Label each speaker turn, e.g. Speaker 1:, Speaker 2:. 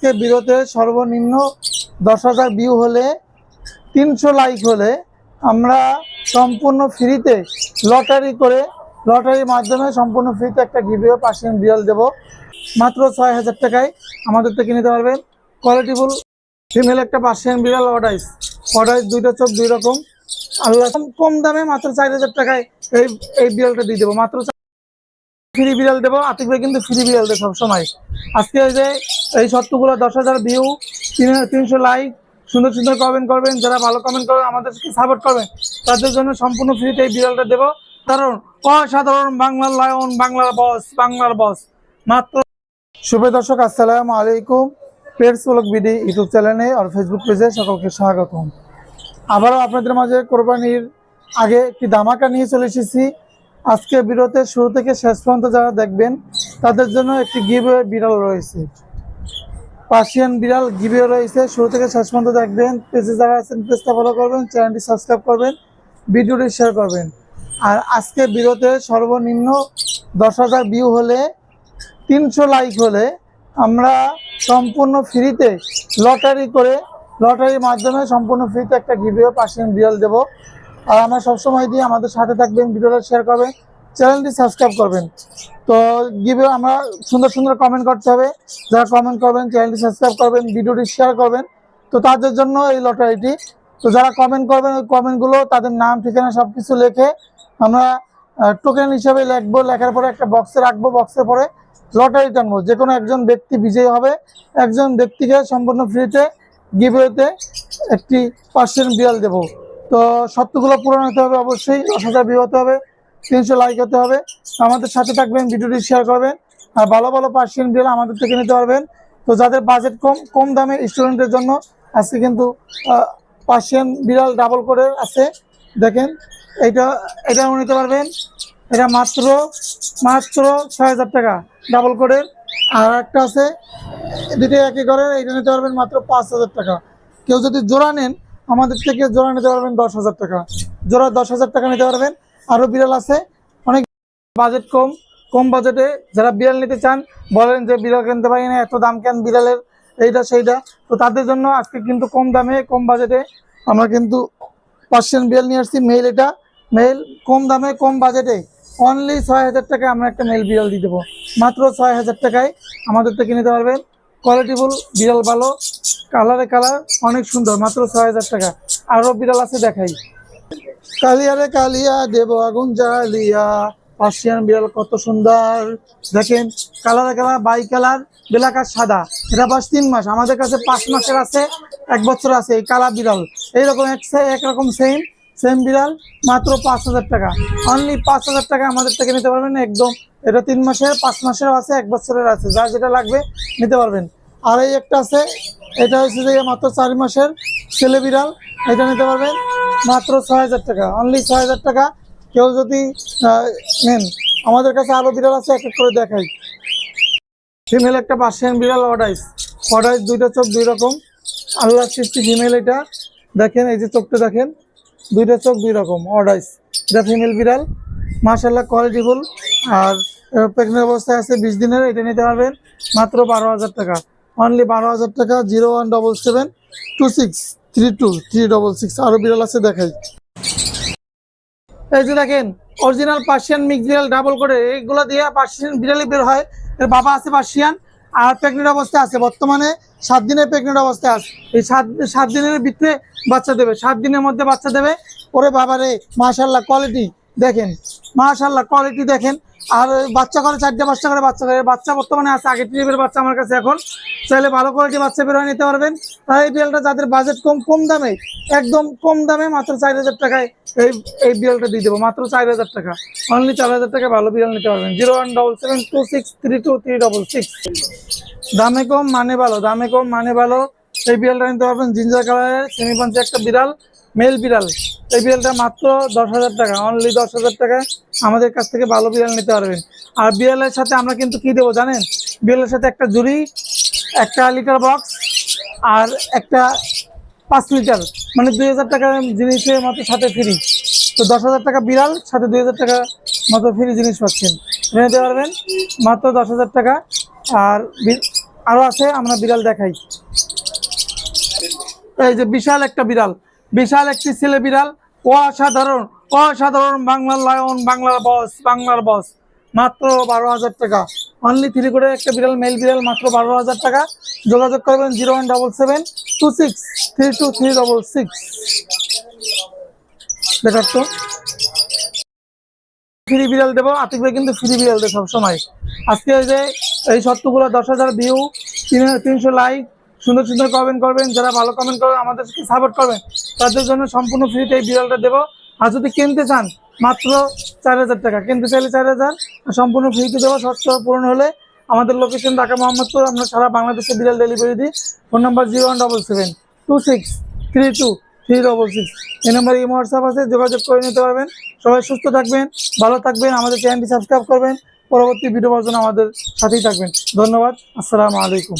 Speaker 1: আজকে ভিডিওতে সর্বনিম্ন 10,000 ভিউ হলে 300 লাইক হলে আমরা সম্পূর্ণ ফ্রিতে লটারির মাধ্যমে সম্পূর্ণ ফ্রিতে একটা গিভওয়ে পার্সিয়ান বিড়াল দেব। মাত্র 6,000 টাকায় আমাদের থেকে নিতে পারবেন কোয়ালিটিফুল ফিমেল একটা পার্সিয়ান বিড়াল অডাইস দুইটা চোখ দুই রকম। আল্লাহ কম দামে মাত্র 4,000 টাকায় এই বিড়ালটা দিয়ে দেবো। মাত্র ফ্রি বিড়াল দেবো। আতিক ভাই কিন্তু ফ্রি বিড়াল দেয় সবসময়। আজকে যে এই সত্যগুলো 10,000 ভিউ, 300 লাইক, সুন্দর সুন্দর কমেন্ট করবেন, যারা ভালো কমেন্ট করবেন আমাদেরকে সাপোর্ট করবেন তাদের জন্য সম্পূর্ণ ফ্রিতে এই বিড়ালটা দেবো। কারণ অসাধারণ বাংলার লায়ন, বাংলার বস মাত্র। শুভ দর্শক, আসসালামু আলাইকুম। পেটস ব্লগ বিডি ইউটিউব চ্যানেলে আর ফেসবুক পেজে সকলকে স্বাগতম। আবারও আপনাদের মাঝে কোরবানির আগে একটি ধামাকা নিয়ে চলে এসেছি। আজকে ভিডিওতে শুরু থেকে শেষ পর্যন্ত যারা দেখবেন তাদের জন্য একটি গিভওয়ে বিড়াল রয়েছে, পার্সিয়ান বিড়াল গিভওয়ে রয়েছে। শুরু থেকে শেষ পর্যন্ত দেখবেন। পেজে যারা আছেন পেজটা ফলো করবেন, চ্যানেলটি সাবস্ক্রাইব করবেন, ভিডিওটি শেয়ার করবেন। আর আজকে ভিডিওতে সর্বনিম্ন 10,000 ভিউ হলে 300 লাইক হলে আমরা সম্পূর্ণ ফ্রিতে লটারির মাধ্যমে সম্পূর্ণ ফ্রিতে একটা গিভওয়ে পার্সিয়ান বিড়াল দেবো। আর আমরা সবসময় দিয়ে আমাদের সাথে থাকবেন, ভিডিওটা শেয়ার করবেন, চ্যানেলটি সাবস্ক্রাইব করবেন। তো গিভওয়ে আমরা সুন্দর সুন্দর কমেন্ট করতে হবে। যারা কমেন্ট করবেন, চ্যানেলটি সাবস্ক্রাইব করবেন, ভিডিওটি শেয়ার করবেন, তো তাদের জন্য এই লটারিটি। তো যারা কমেন্ট করবেন ওই কমেন্টগুলো তাদের নাম ঠিকানা সব কিছু লিখে আমরা টোকেন হিসাবে লিখবো। লেখার পরে একটা বক্সে রাখবো, বক্সের পরে লটারি টানবো। যে কোনো একজন ব্যক্তি বিজয়ী হবে। একজন ব্যক্তিকে সম্পূর্ণ ফ্রিতে গিভওয়েতে একটি পার্সিয়ান বিড়াল দেবো। তো সত্যগুলো পূরণ হতে হবে, অবশ্যই 10,000 ভিউ হতে হবে, 300 লাইক হতে হবে। আমাদের সাথে থাকবেন, ভিডিওটি শেয়ার করবেন। আর ভালো ভালো পার্সিয়ান বিড়াল আমাদের থেকে নিতে পারবেন। তো যাদের বাজেট কম দামে স্টুডেন্টের জন্য আজকে কিন্তু পার্সিয়ান বিড়াল ডাবল করে আছে। দেখেন এটাও নিতে পারবেন। এটা মাত্র 6,000 টাকা ডাবল করে। আর একটা আছে দুটোই একই করে, এটা নিতে পারবেন মাত্র 5,000 টাকা। কেউ যদি জোড়া নেন আমাদের থেকে জোড়া নিতে পারবেন 10,000 টাকা। জোড়া 10,000 টাকা নিতে পারবেন। আরও বিড়াল আছে অনেক বাজেট কম বাজেটে। যারা বিড়াল নিতে চান বলেন যে বিড়াল কিনতে পারি না, এত দাম কেন বিড়ালের, এইটা সেইটা, তো তাদের জন্য আজকে কিন্তু কম দামে কম বাজেটে আমরা কিন্তু পার্সিয়ান বিড়াল নিয়ে আসছি। মেল কম দামে কম বাজেটে অনলি 6,000 টাকায় আমরা একটা মেল বিড়াল দিয়ে দেবো। মাত্র 6,000 টাকায় আমাদের থেকে নিতে পারবেন কোয়ালিটিফুল বিড়াল, ভালো কালার অনেক সুন্দর, মাত্র 6,000 টাকা। আরও বিড়াল আছে দেখাই। কালিয়ারে কালিয়া দেব আগুন জ্বালিয়া, পার্সিয়ান বিড়াল কত সুন্দর দেখেন। কালার বাই কালার, ব্ল্যাক আর সাদা। এটা বাস 3 মাস, আমাদের কাছে 5 মাসের আছে, 1 বছর আছে। এই কালা বিড়াল এইরকম একরকম সেম বিড়াল মাত্র 5,000 টাকা। অনলি 5,000 টাকা আমাদের থেকে নিতে পারবেন একদম। এটা 3 মাসের, 5 মাসেরও আছে, 1 বছরের আছে, যার যেটা লাগবে নিতে পারবেন। আর এই একটা আছে, এটা হচ্ছে যে মাত্র 4 মাসের ছেলে বিড়াল, এটা নিতে পারবেন মাত্র 6,000 টাকা। অনলি 6,000 টাকা। কেউ যদি নেন আমাদের কাছে আরও বিড়াল আছে, এক এক করে দেখাই। ফিমেল একটা পার্সিয়ান বিড়াল অডাইস দুইটা চোখ দুই রকম। আল্লাহ সৃষ্টি ফিমেল। এটা দেখেন, এই যে চোখটা দেখেন, দুইটা চোখ দুই রকম অডাইস। এটা ফিমেল বিড়াল, মাশাআল্লাহ কোয়ালিটিফুল। আর প্রেগনেন্ট অবস্থায় আছে 20 দিনের। এটা নিতে পারবেন মাত্র 12,000 টাকা। অনলি 12,000 টাকা। 0177263236। আরও বিড়াল আছে দেখাই। এই যে দেখেন অরিজিনাল পার্সিয়ান মিক্স বিড়াল ডাবল করে, এইগুলো দিয়ে পার্সিয়ান বিড়ালই বের হয়। এর বাবা আছে পার্সিয়ান আর প্রেগনেন্ট অবস্থায় আছে, বর্তমানে 7 দিনের প্রেগনেন্ট অবস্থায় আছে। এই 7 দিনের ভিতরে বাচ্চা দেবে, 7 দিনের মধ্যে বাচ্চা দেবে। ওরে বাবারে মাশাআল্লাহ কোয়ালিটি দেখেন, মাশাআল্লাহ কোয়ালিটি দেখেন। আর বাচ্চা করে 4-5টা করে বাচ্চা করে। বাচ্চা বর্তমানে আছে, আগে ট্রিপের বাচ্চা আমার কাছে এখন। চাইলে ভালো কোয়ালিটি বাচ্চা বের হয়ে নিতে পারবেন। তাই এই বিড়ালটা যাদের বাজেট কম দামে, একদম কম দামে মাত্র 4,000 টাকায় এই বিড়ালটা দিয়ে দেবো। মাত্র 4,000 টাকা। অনলি 4,000 টাকায় ভালো বিড়াল নিতে পারবেন। 0177263236। দামে কম মানে ভালো। এই বিড়ালটা নিতে পারবেন। জিঞ্জার কালারের সেমিপাঞ্চি একটা বিড়াল, মেল বিড়াল। এই বিড়ালটা মাত্র 10,000 টাকা। অনলি 10,000 টাকায় আমাদের কাছ থেকে ভালো বিড়াল নিতে পারবেন। আর বিড়ালের সাথে আমরা কিন্তু কি দেবো জানেন? বিড়ালের সাথে একটা জুড়ি, একটা লিটার বক্স আর একটা 5 লিটার, মানে 2,000 টাকার জিনিসের মতো সাথে ফ্রি। তো 10,000 টাকা বিড়াল, সাথে 2,000 টাকা মতো ফ্রি জিনিস পাচ্ছেন। নিতে পারবেন মাত্র 10,000 টাকা। আর আরো আছে, আমরা বিড়াল দেখাই। এই যে বিশাল একটা বিড়াল, বিশাল একটি ছেলে বিড়াল, অসাধারণ অসাধারণ, বাংলার লায়ন, বাংলার বস, মাত্র 12,000 টাকা। অনলি 3 করে একটা বিড়াল, মেল বিড়াল, মাত্র 12,000 টাকা। যোগাযোগ করবেন 0177263236। দেখার তো ফ্রি বিড়াল দেবো, আতিক ভাই কিন্তু ফ্রি বিড়াল দেয় সবসময়। আজকে যে এই সত্যগুলো 10,000 ভিউ, 300 লাইক, সুন্দর সুন্দর কমেন্ট করবেন, যারা ভালো কমেন্ট করবেন আমাদেরকে সাপোর্ট করবেন, তাদের জন্য সম্পূর্ণ ফ্রিতে এই বিড়ালটা দেবো। আর যদি কিনতে চান মাত্র 4,000 টাকা, কিনতে চাইলে 4,000, সম্পূর্ণ ফ্রিতে দেবো। শর্ত পূরণ হলে আমাদের লোকেশন ঢাকা মোহাম্মদপুর, আমরা সারা বাংলাদেশে বিড়াল ডেলিভারি দিই। Phone number 0177263236। এই নাম্বারে ইমো হোয়াটসঅ্যাপ আছে, যোগাযোগ করে নিতে পারবেন। সবাই সুস্থ থাকবেন, ভালো থাকবেন, আমাদের চ্যানেলটি সাবস্ক্রাইব করবেন, পরবর্তী ভিডিও পাওয়ার জন্য আমাদের সাথেই থাকবেন। ধন্যবাদ, আসসালামু আলাইকুম।